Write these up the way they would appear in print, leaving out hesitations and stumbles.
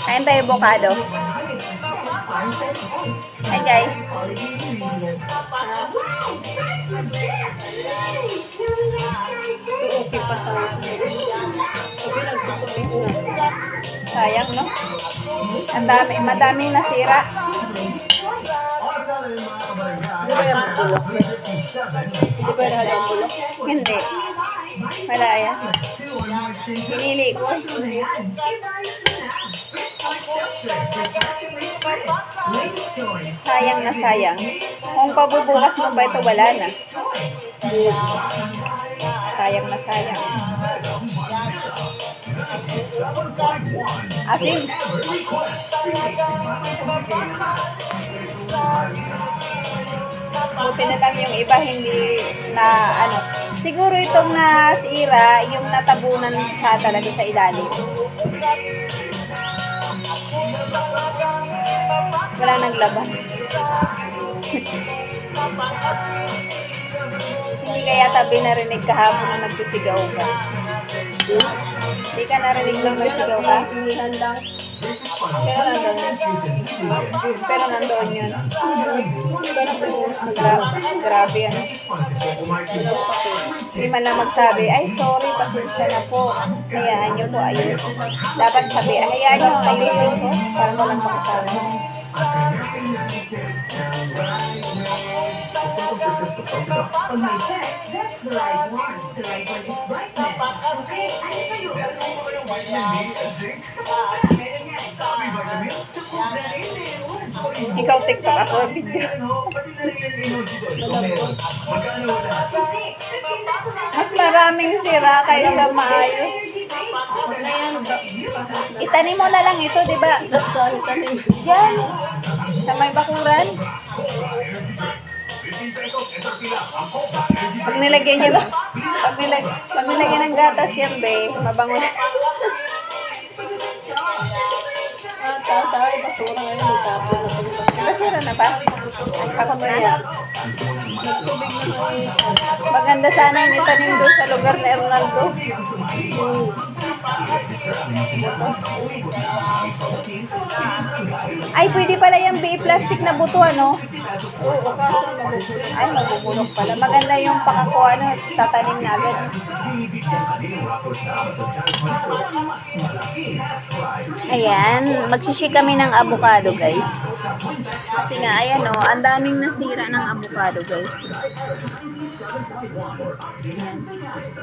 Kain tayo avocado. Hi guys. Okay pa sa Sayang, no? Ang dami, madaming nasira. Hindi ba yung bulok? Hindi ba lahat ang bulok? Hindi. Wala yan. Pinili ko. Sayang na sayang. Kung pabubukas mo ba ito, wala na. Sayang na sayang. Asim. Buti na lang yung iba hindi na ano. Siguro itong nasira, yung natabunan sa talaga sa ilalim. Wala naglaban. Hindi kaya tabi narinig kahapon na nagsisigaw ka. Hindi ka narinig lang nagsigaw ka? Pinihan lang. Pero nandoon yun. Grabe ano. Hindi man lang magsabi, ay sorry, pasensya na po. Hayaan nyo po ayusin. Dapat sabi, hayaan nyo ayusin ko. Parang walang magsabi. Pag may check, that's the right one. The right one is brightness. Okay, ano kayo? Ikaw TikTok, ako video. At maraming sira, kaya lang maayos. Huwag na yan. Itanim mo na lang ito, di ba? Saan itanim? Diyan, sa may bakuran. Pag nilagyan niya, pag nilagyan ng gatas yan, be, mabango na. Tayo, basura ngayon. Magtapon na ito. Basura na ba? Takot na. Nagtubig na ngayon. Maganda sana yung itanim doon sa lugar ni Ronaldo. Ay, pwede pala yung plastic na buto, ano? Oo, kaso mabubulok. Ay, mabubulok pala. Maganda yung pakakuha, ano, tatanim na agad. Ayan, magsishake kami ng avocado, guys. Kasi nga, ayan, oh, ang daming nasira ng avocado, guys. Ayan.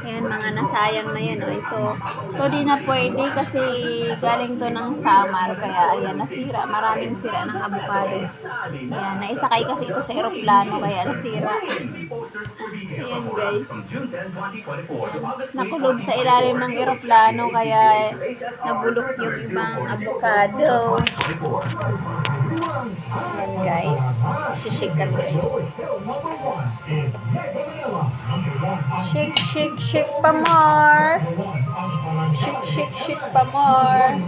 Ayan, mga nasayang na yan, oh. Ito di na pwede kasi galing to ng Samar. Kaya, ayan, nasira. Maraming sira ng avocado. Ayan, naisakay kasi ito sa eroplano, kaya nasira. Ayan, guys. Nakulob sa ilalim ng eroplano, kaya nabulok yung ibang avocado. Ayan, guys. Shake ka, guys. Shake, shake, shake pa more. Shake, shake, shake pa more.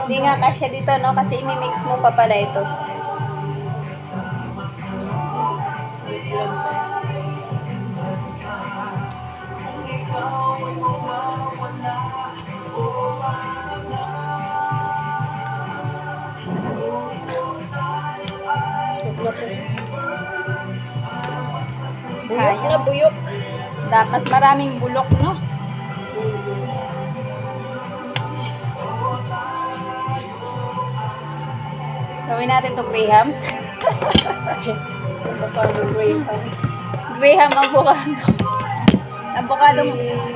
Hindi nga kasya dito, no? Kasi imimix mo pa pala ito. Buyok na buyok. Mas maraming bulok, no? Gawin natin to Graham. Avocado grapes. Graham avocado. Avocado.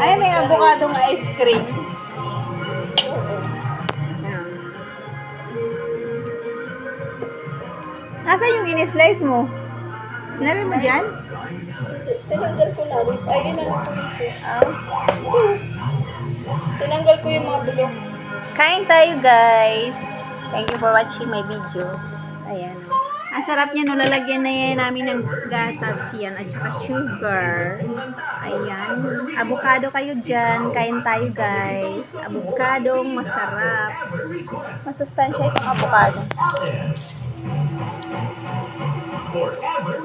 Ay, may avocadong ice cream. Nasa yung in-slice mo? Nalagay mo dyan? Tinanggal ko na. Ay, inano ko ito. Ah. Tinanggal ko yung mga bulok. Kain tayo, guys. Thank you for watching my video. Ayan. Ang sarap niya, no? Lalagyan na yan namin ng gatas yan at saka sugar. Ayan. Avocado kayo dyan. Kain tayo, guys. Avocadong masarap. Masustansya itong avocado.